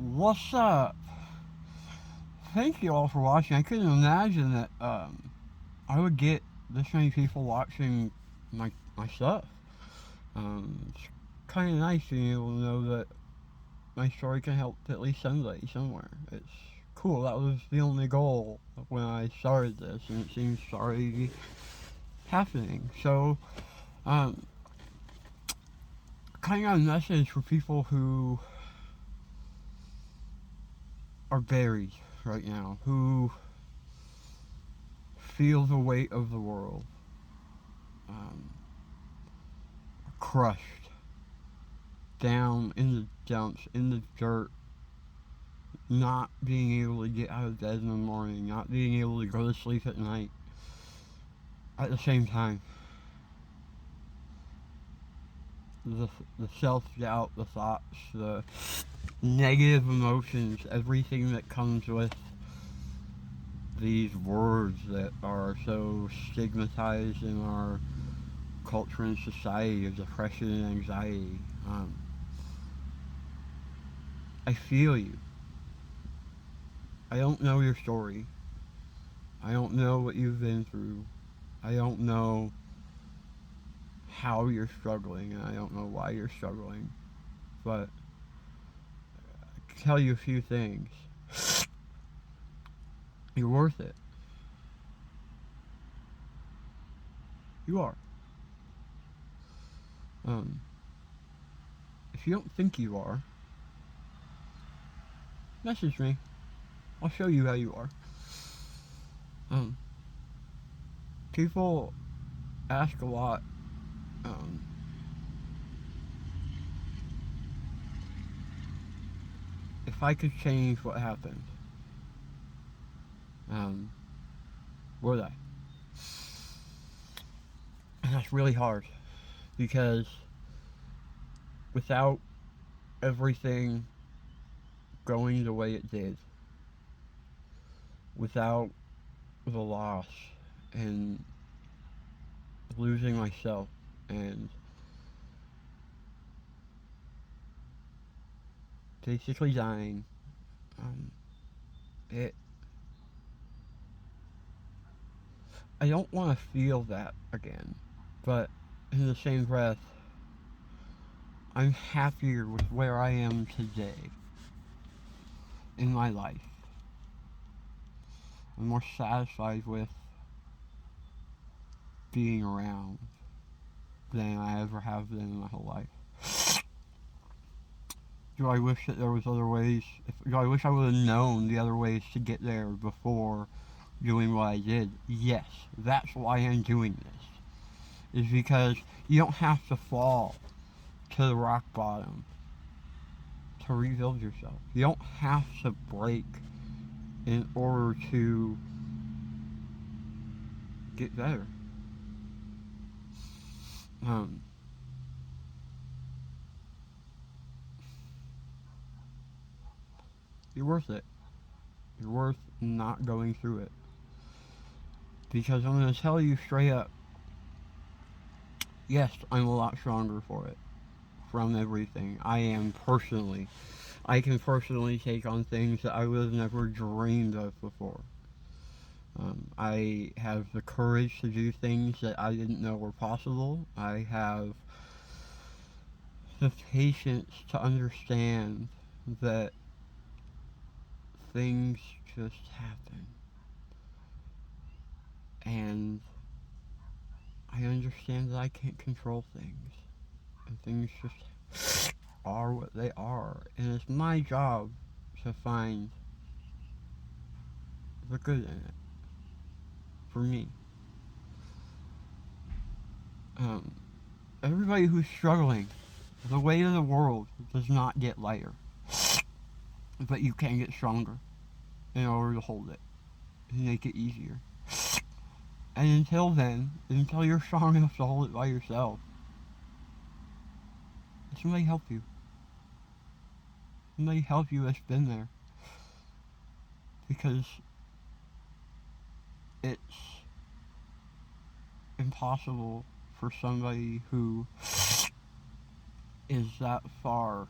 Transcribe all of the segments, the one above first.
What's up? Thank you all for watching. I couldn't imagine that I would get this many people watching my stuff. It's kind of nice being able to know that my story can help at least somebody somewhere. It's cool. That was the only goal when I started this, and it seems to already be happening. So, um, kind of a message for people who are buried right now, who feel the weight of the world, um, crushed down in the dumps, in the dirt, not being able to get out of bed in the morning, not being able to go to sleep at night at the same time. The, the self doubt, the thoughts, the negative emotions, everything that comes with these words that are so stigmatized in our culture and society of depression and anxiety. I feel you. I don't know your story. I don't know what you've been through. I don't know how you're struggling, and I don't know why you're struggling. But I can tell you a few things. You're worth it. You are. Um, if you don't think you are, message me. I'll show you how you are. Um, People ask a lot. Um, if I could change what happened, um, would I? And that's really hard because without everything going the way it did, without the loss and losing myself and basically dying, um, it I don't want to feel that again. But in the same breath, I'm happier with where I am today in my life. I'm more satisfied with being around than I ever have been in my whole life. Do I wish that there was other ways? Do I wish I would have known the other ways to get there before doing what I did? Yes, that's why I'm doing this. Is because you don't have to fall to the rock bottom to rebuild yourself. You don't have to break in order to get better. Um, you're worth it. You're worth not going through it. Because I'm going to tell you straight up, yes, I'm a lot stronger for it. From everything. I am personally. I can personally take on things that I would have never dreamed of before. I have the courage to do things that I didn't know were possible. I have the patience to understand that things just happen. And I understand that I can't control things. And things just are what they are. And it's my job to find the good in it. For me. Um, Everybody who's struggling, the weight of the world does not get lighter. But you can get stronger in order to hold it and make it easier. And until then, until you're strong enough to hold it by yourself, somebody help you. Somebody help you that's been there. Because it's impossible for somebody who is that far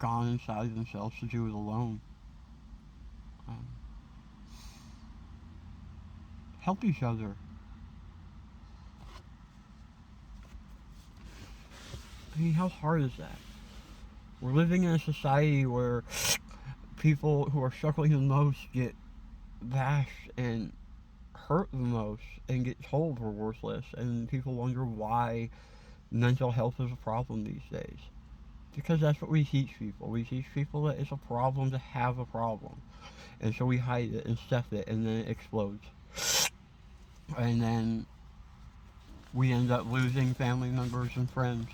gone inside themselves to do it alone. Um, help each other. I mean, how hard is that? We're living in a society where people who are struggling the most get bashed and hurt the most and get told we're worthless, and people wonder why mental health is a problem these days. Because that's what we teach people. We teach people that it's a problem to have a problem. And so we hide it and stuff it, and then it explodes. And then we end up losing family members and friends.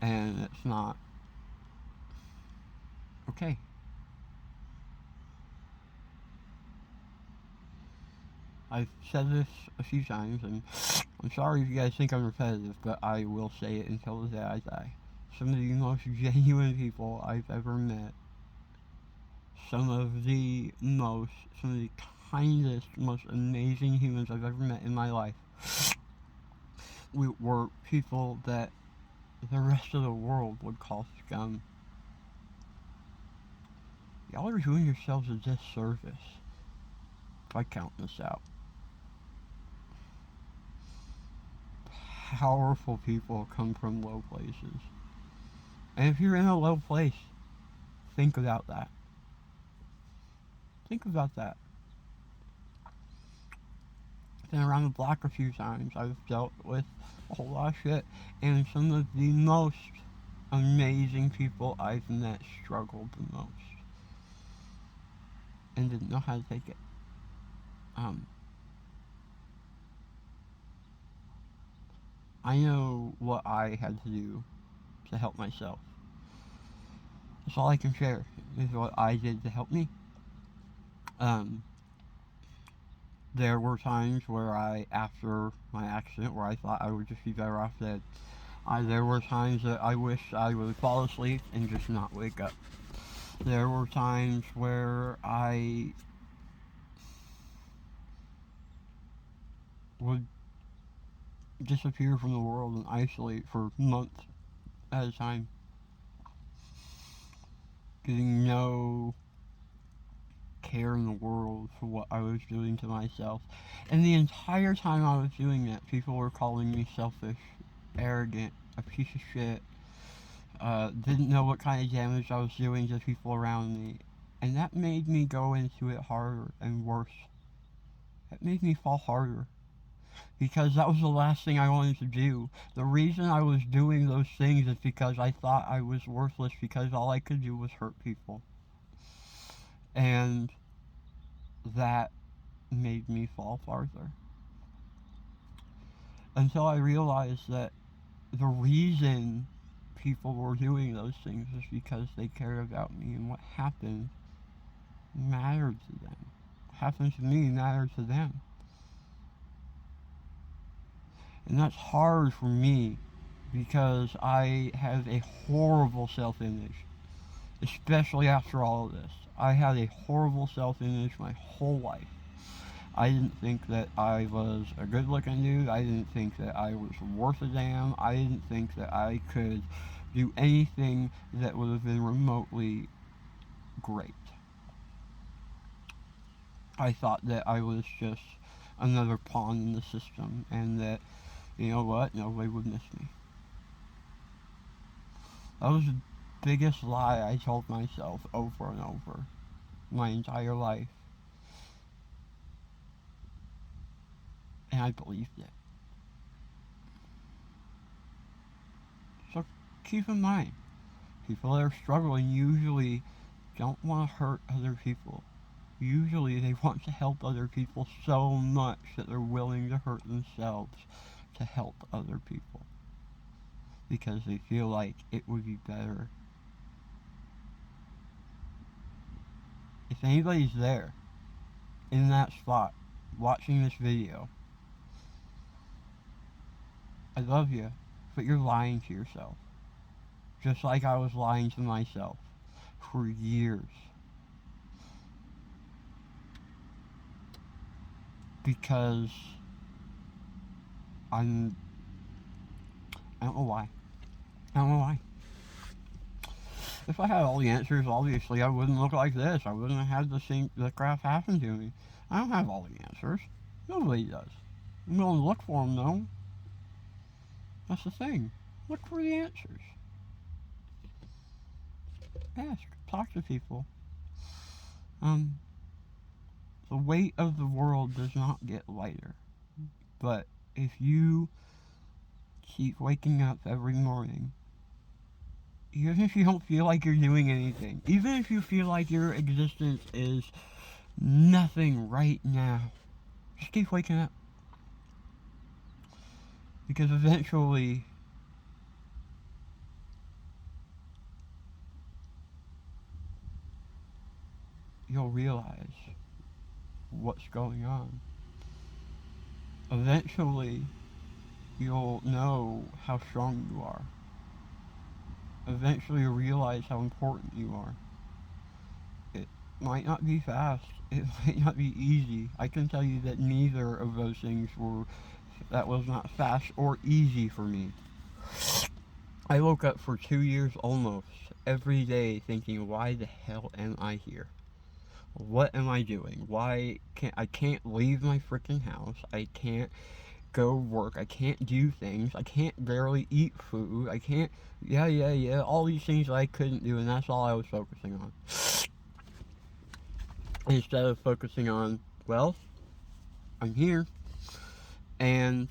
And it's not okay. I've said this a few times, and I'm sorry if you guys think I'm repetitive, but I will say it until the day I die. Some of the most genuine people I've ever met, some of the kindest, most amazing humans I've ever met in my life were people that the rest of the world would call scum. Y'all are doing yourselves a disservice by counting this out. Powerful people come from low places. And if you're in a low place, think about that. Think about that. Been around the block a few times. I've dealt with a whole lot of shit. And some of the most amazing people I've met struggled the most. And didn't know how to take it. I know what I had to do to help myself. That's all I can share, is what I did to help me. There were times where after my accident, where I thought I would just be better off dead. There were times that I wished I would fall asleep and just not wake up. There were times where I would disappear from the world and isolate for months at a time, getting no care in the world for what I was doing to myself. And the entire time I was doing that, people were calling me selfish, arrogant, a piece of shit, didn't know what kind of damage I was doing to people around me. And that made me go into it harder and worse. That made me fall harder. Because that was the last thing I wanted to do. The reason I was doing those things is because I thought I was worthless, because all I could do was hurt people. And that made me fall farther. Until I realized that the reason people were doing those things was because they cared about me, and what happened mattered to them. What happened to me mattered to them. And that's hard for me because I have a horrible self-image, especially after all of this. I had a horrible self-image my whole life. I didn't think that I was a good-looking dude. I didn't think that I was worth a damn. I didn't think that I could do anything that would have been remotely great. I thought that I was just another pawn in the system, and that, you know what, nobody would miss me. That was the biggest lie I told myself over and over my entire life. And I believed it. So keep in mind, people that are struggling usually don't want to hurt other people. Usually they want to help other people so much that they're willing to hurt themselves to help other people. Because they feel like it would be better. If anybody's there, in that spot, watching this video, I love you, but you're lying to yourself. Just like I was lying to myself for years. Because I don't know why. I don't know why. If I had all the answers, obviously I wouldn't look like this. I wouldn't have had the crap happen to me. I don't have all the answers. Nobody does. I'm willing to look for them, though. That's the thing. Look for the answers. Ask. Talk to people. Um, the weight of the world does not get lighter. But if you keep waking up every morning, even if you don't feel like you're doing anything, even if you feel like your existence is nothing right now, just keep waking up. Because eventually, you'll realize what's going on. Eventually, you'll know how strong you are. Eventually, you'll realize how important you are. It might not be fast. It might not be easy. I can tell you that neither of those things that was not fast or easy for me. I woke up for 2 years almost every day thinking, why the hell am I here? What am I doing? Why can't I leave my freaking house? I can't go work. I can't do things. I can't barely eat food. I can't, yeah, all these things that I couldn't do, and that's all I was focusing on. Instead of focusing on, well, I'm here, and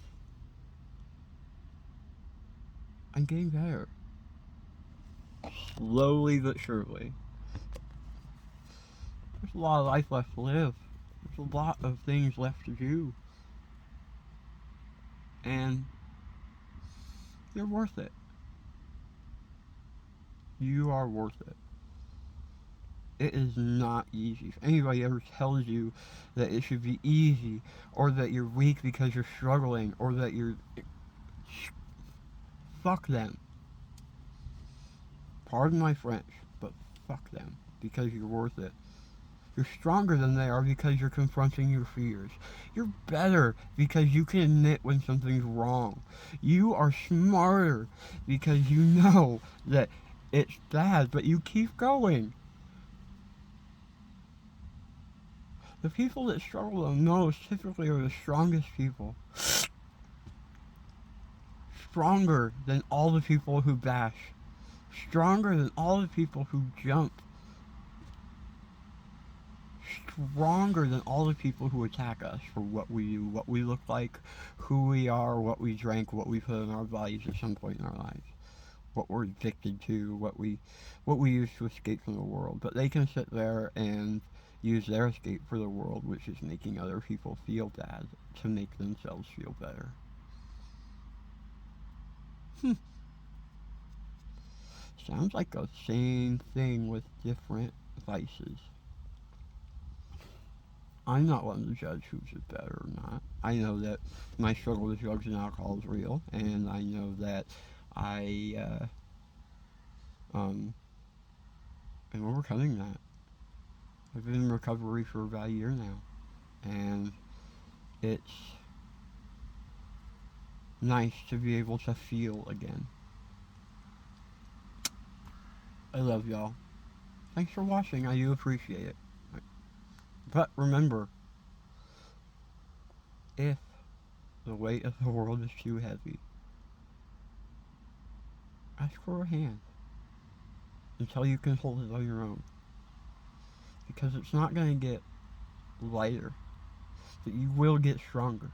I'm getting better. Slowly but surely. There's a lot of life left to live. There's a lot of things left to do. And you're worth it. You are worth it. It is not easy. If anybody ever tells you that it should be easy, or that you're weak because you're struggling, or that you're... fuck them. Pardon my French, but fuck them. Because you're worth it. You're stronger than they are because you're confronting your fears. You're better because you can admit when something's wrong. You are smarter because you know that it's bad, but you keep going. The people that struggle the most typically are the strongest people. Stronger than all the people who bash. Stronger than all the people who jump. Stronger than all the people who attack us for what we do, what we look like, who we are, what we drank, what we put in our bodies at some point in our lives, what we're addicted to, what we use to escape from the world. But they can sit there and use their escape for the world, which is making other people feel bad, to make themselves feel better. Sounds like the same thing with different vices. I'm not one to judge who's better or not. I know that my struggle with drugs and alcohol is real, and I know that I am overcoming that. I've been in recovery for about a year now, and it's nice to be able to feel again. I love y'all. Thanks for watching. I do appreciate it. But remember, if the weight of the world is too heavy, ask for a hand until you can hold it on your own. Because it's not going to get lighter, but you will get stronger.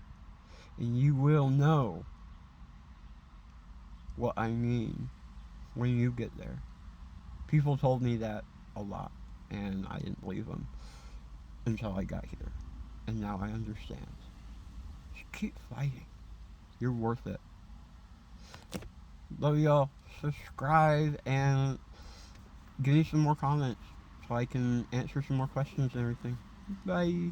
And you will know what I mean when you get there. People told me that a lot, and I didn't believe them until I got here. And now I understand. Just keep fighting. You're worth it. Love y'all. Subscribe and give me some more comments so I can answer some more questions and everything. Bye.